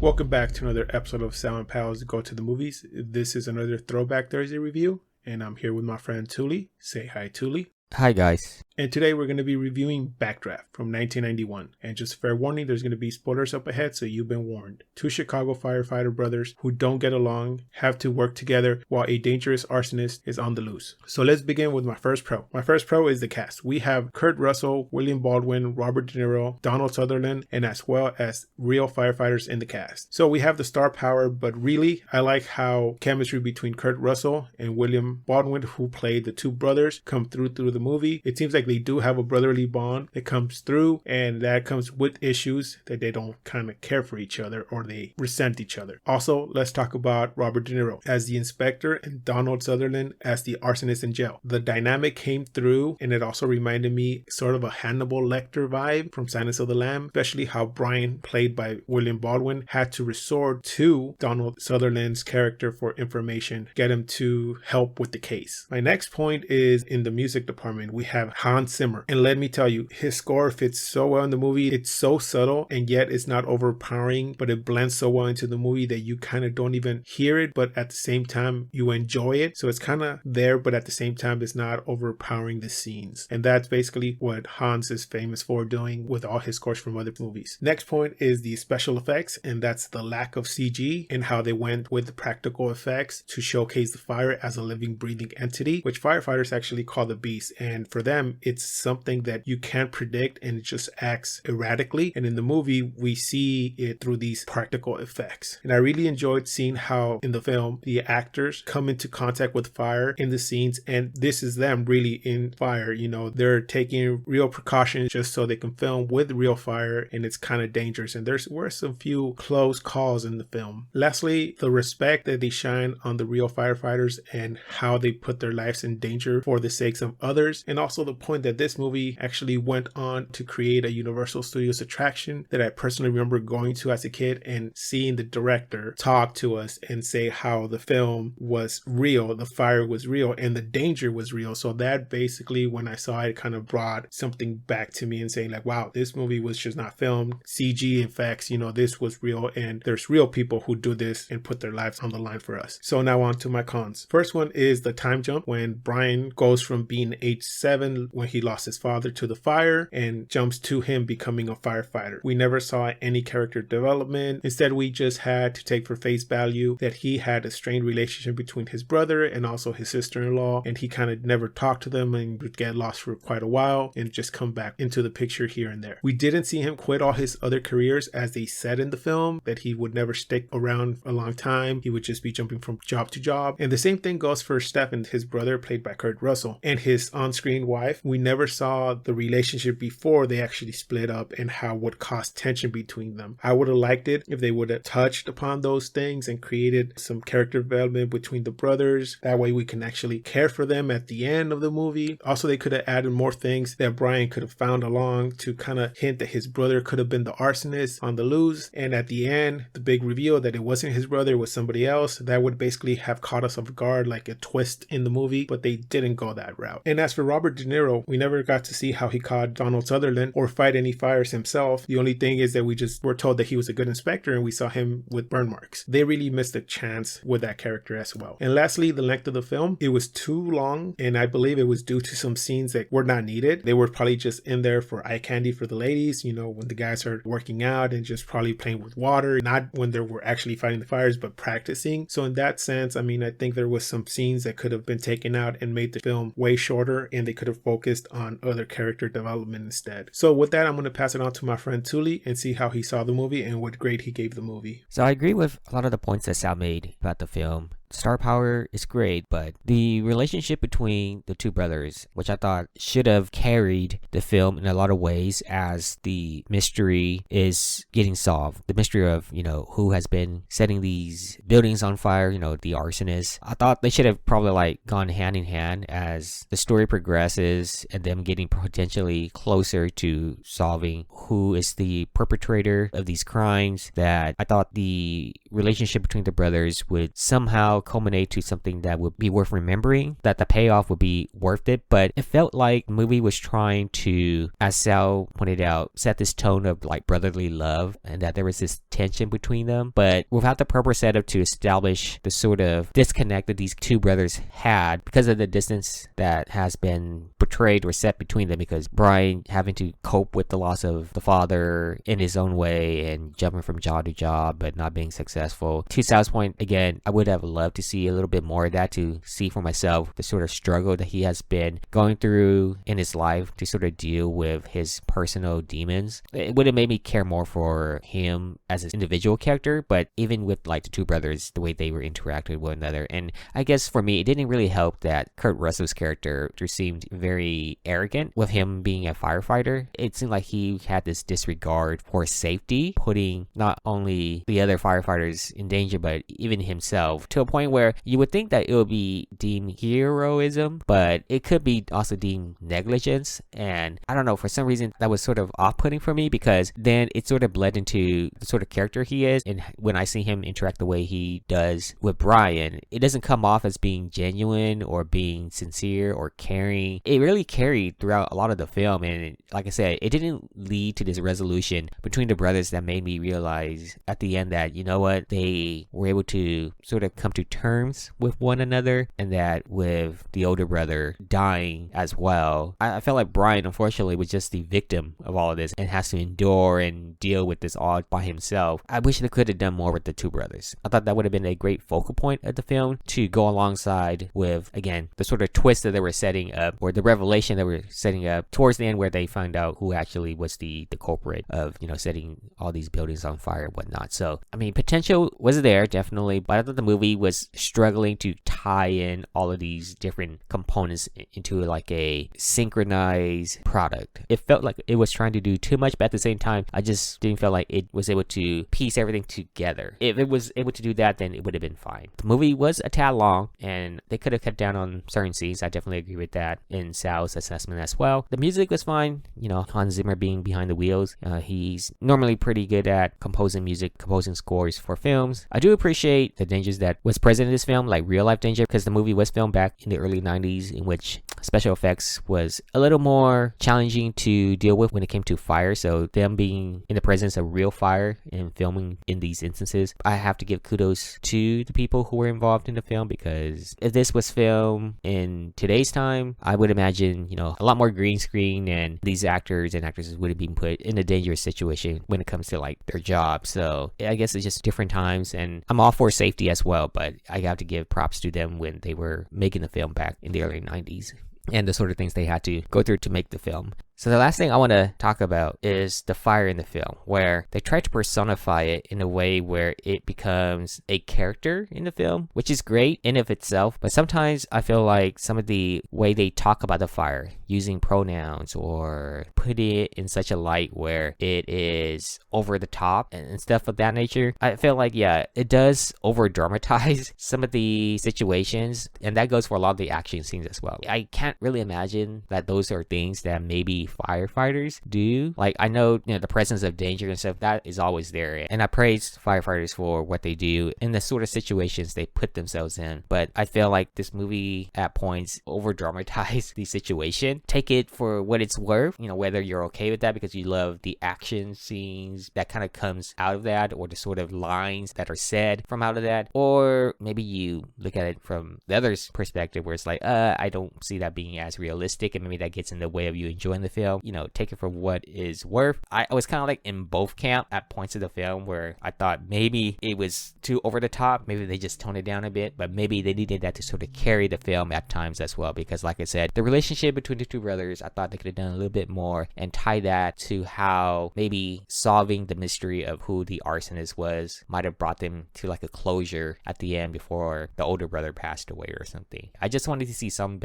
Welcome back to another episode of Sound Pals Go to the Movies. This is another Throwback Thursday review, and I'm here with my friend Touly. Say hi, Touly. Hi, guys. And today we're going to be reviewing Backdraft from 1991. And just fair warning, there's going to be spoilers up ahead, so you've been warned. Two Chicago firefighter brothers who don't get along have to work together while a dangerous arsonist is on the loose. So let's begin with my first pro. My first pro is the cast. We have Kurt Russell, William Baldwin, Robert De Niro, Donald Sutherland, and as well as real firefighters in the cast. So we have the star power, but really, I like how chemistry between Kurt Russell and William Baldwin, who played the two brothers, come through the movie. It seems like they do have a brotherly bond that comes through, and that comes with issues that they don't kind of care for each other or they resent each other. Also, let's talk about Robert De Niro as the inspector and Donald Sutherland as the arsonist in jail. The dynamic came through, and it also reminded me sort of a Hannibal Lecter vibe from Silence of the Lambs, especially how Brian, played by William Baldwin, had to resort to Donald Sutherland's character for information, get him to help with the case. My next point is in the music department. We have Hans Zimmer, and let me tell you, his score fits so well in the movie. It's so subtle, and yet it's not overpowering, but it blends so well into the movie that you kind of don't even hear it, but at the same time you enjoy it. So it's kind of there, but at the same time it's not overpowering the scenes, and that's basically what Hans is famous for doing with all his scores from other movies. Next point is the special effects, and that's the lack of CG and how they went with the practical effects to showcase the fire as a living, breathing entity, which firefighters actually call the beast. And for them, it's something that you can't predict, and it just acts erratically. And in the movie, we see it through these practical effects. And I really enjoyed seeing how in the film, the actors come into contact with fire in the scenes. And this is them really in fire. You know, they're taking real precautions just so they can film with real fire. And it's kind of dangerous. And there were some few close calls in the film. Lastly, the respect that they shine on the real firefighters and how they put their lives in danger for the sakes of others. And also the point that this movie actually went on to create a Universal Studios attraction that I personally remember going to as a kid and seeing the director talk to us and say how the film was real, the fire was real, and the danger was real. So that basically, when I saw it, kind of brought something back to me and saying like, wow, this movie was just not filmed, CG effects, you know, this was real, and there's real people who do this and put their lives on the line for us. So now on to my cons. First one is the time jump when Brian goes from being age 7 when he lost his father to the fire and jumps to him becoming a firefighter. We never saw any character development. Instead, we just had to take for face value that he had a strained relationship between his brother and also his sister-in-law, and he kind of never talked to them and would get lost for quite a while and just come back into the picture here and there. We didn't see him quit all his other careers, as they said in the film that he would never stick around a long time. He would just be jumping from job to job. And the same thing goes for Stephen, his brother, played by Kurt Russell, and his on-screen wife. We never saw the relationship before they actually split up and how it would cause tension between them. I would have liked it if they would have touched upon those things and created some character development between the brothers. That way we can actually care for them at the end of the movie. Also, they could have added more things that Brian could have found along to kind of hint that his brother could have been the arsonist on the loose. And at the end, the big reveal that it wasn't his brother, it was somebody else. That would basically have caught us off guard, like a twist in the movie, but they didn't go that route. And as for Robert De Niro, we never got to see how he caught Donald Sutherland or fight any fires himself. The only thing is that we just were told that he was a good inspector and we saw him with burn marks. They really missed a chance with that character as well. And lastly, the length of the film. It was too long, and I believe it was due to some scenes that were not needed. They were probably just in there for eye candy for the ladies, you know, when the guys are working out and just probably playing with water, not when they were actually fighting the fires, but practicing. So in that sense, I mean, I think there was some scenes that could have been taken out and made the film way shorter, and they could have focused on other character development instead. So with that, I'm going to pass it on to my friend Touly and see how he saw the movie and what grade he gave the movie. So I agree with a lot of the points that Sal made about the film. Star power is great, but the relationship between the two brothers, which I thought should have carried the film in a lot of ways as the mystery is getting solved. The mystery of, you know, who has been setting these buildings on fire, you know, the arsonist. I thought they should have probably like gone hand in hand as the story progresses and them getting potentially closer to solving who is the perpetrator of these crimes. That I thought the relationship between the brothers would somehow somehow culminate to something that would be worth remembering, that the payoff would be worth it. But it felt like the movie was trying to, as Sal pointed out, set this tone of like brotherly love, and that there was this tension between them, but without the proper setup to establish the sort of disconnect that these two brothers had because of the distance that has been portrayed or set between them, because Brian having to cope with the loss of the father in his own way and jumping from job to job but not being successful. To Sal's point, again, I would have loved to see a little bit more of that, to see for myself the sort of struggle that he has been going through in his life to sort of deal with his personal demons. It would have made me care more for him as an individual character, but even with like the two brothers, the way they were interacting with one another. And I guess for me, it didn't really help that Kurt Russell's character seemed very arrogant with him being a firefighter. It seemed like he had this disregard for safety, putting not only the other firefighters in danger, but even himself, to a point where you would think that it would be deemed heroism, but it could be also deemed negligence. And I don't know, for some reason that was sort of off-putting for me, because then it sort of bled into the sort of character he is. And when I see him interact the way he does with Brian, it doesn't come off as being genuine or being sincere or caring. It really carried throughout a lot of the film, and like I said, it didn't lead to this resolution between the brothers that made me realize at the end that, you know what, they were able to sort of come to terms with one another, and that with the older brother dying as well, I felt like Brian unfortunately was just the victim of all of this and has to endure and deal with this all by himself. I wish they could have done more with the two brothers. I thought that would have been a great focal point of the film, to go alongside with, again, the sort of twist that they were setting up, or the revelation that we're setting up towards the end, where they find out who actually was the culprit of, you know, setting all these buildings on fire and whatnot. So I mean, potential was there definitely, but I thought the movie was struggling to tie in all of these different components into like a synchronized product. It felt like it was trying to do too much, but at the same time, I just didn't feel like it was able to piece everything together. If it was able to do that, then it would have been fine. The movie was a tad long, and they could have cut down on certain scenes. I definitely agree with that in Sal's assessment as well. The music was fine, you know, Hans Zimmer being behind the wheels. He's normally pretty good at composing music, composing scores for films. I do appreciate the dangers that was present in this film, like real life danger, because the movie was filmed back in the early 90s, in which special effects was a little more challenging to deal with when it came to fire. So them being in the presence of real fire and filming in these instances, I have to give kudos to the people who were involved in the film, because if this was filmed in today's time, I would imagine, you know, a lot more green screen, and these actors and actresses would have been put in a dangerous situation when it comes to like their job. So I guess it's just different times, and I'm all for safety as well, but I have to give props to them when they were making the film back in the early 90s, and the sort of things they had to go through to make the film. So the last thing I want to talk about is the fire in the film, where they try to personify it in a way where it becomes a character in the film, which is great in of itself. But sometimes I feel like some of the way they talk about the fire, using pronouns or putting it in such a light where it is over the top and stuff of that nature, I feel like, yeah, it does over dramatize some of the situations, and that goes for a lot of the action scenes as well. I can't really imagine that those are things that maybe firefighters do. Like, I know, you know, the presence of danger and stuff, that is always there, and I praise firefighters for what they do in the sort of situations they put themselves in. But I feel like this movie at points over dramatize the situation. Take it for what it's worth, you know, whether you're okay with that because you love the action scenes that kind of comes out of that, or the sort of lines that are said from out of that, or maybe you look at it from the other's perspective where it's like, I don't see that being as realistic, and maybe that gets in the way of you enjoying the film. You know, take it for what is worth. I was kind of like in both camp at points of the film where I thought maybe it was too over the top, maybe they just toned it down a bit, but maybe they needed that to sort of carry the film at times as well, because like I said, the relationship between the two brothers, I thought they could have done a little bit more and tie that to how maybe solving the mystery of who the arsonist was might have brought them to like a closure at the end before the older brother passed away or something. I just wanted to see some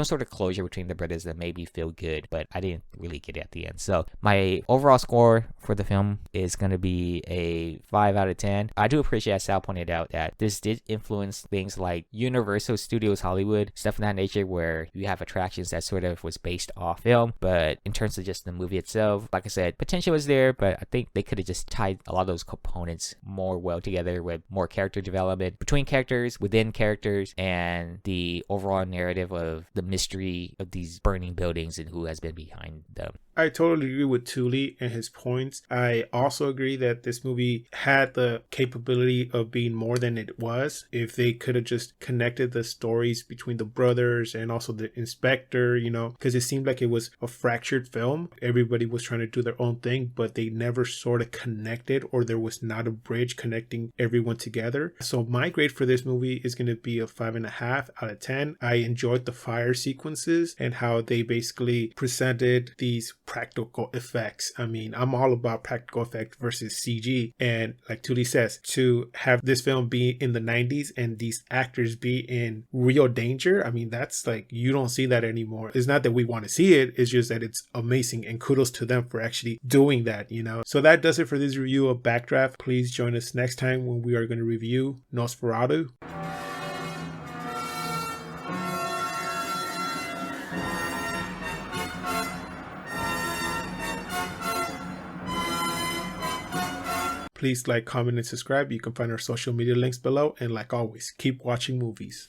sort of closure between the brothers that made me feel good, but I didn't really get it at the end. So my overall score for the film is going to be a 5 out of 10. I do appreciate, as Sal pointed out, that this did influence things like Universal Studios Hollywood, stuff of that nature, where you have attractions that sort of was based off film. But in terms of just the movie itself, like I said, potential was there, but I think they could have just tied a lot of those components more well together with more character development between characters, within characters, and the overall narrative of the mystery of these burning buildings and who has been behind them. I totally agree with Touly and his points. I also agree that this movie had the capability of being more than it was. If they could have just connected the stories between the brothers and also the inspector, you know, because it seemed like it was a fractured film. Everybody was trying to do their own thing, but they never sort of connected, or there was not a bridge connecting everyone together. So my grade for this movie is going to be a 5.5 out of 10. I enjoyed the fire sequences and how they basically presented these practical effects. I mean, I'm all about practical effects versus CG. And like Touly says, to have this film be in the 90s and these actors be in real danger, I mean, that's like, you don't see that anymore. It's not that we want to see it, it's just that it's amazing, and kudos to them for actually doing that, you know. So that does it for this review of Backdraft. Please join us next time when we are going to review Nosferatu. Please like, comment, and subscribe. You can find our social media links below. And like always, keep watching movies.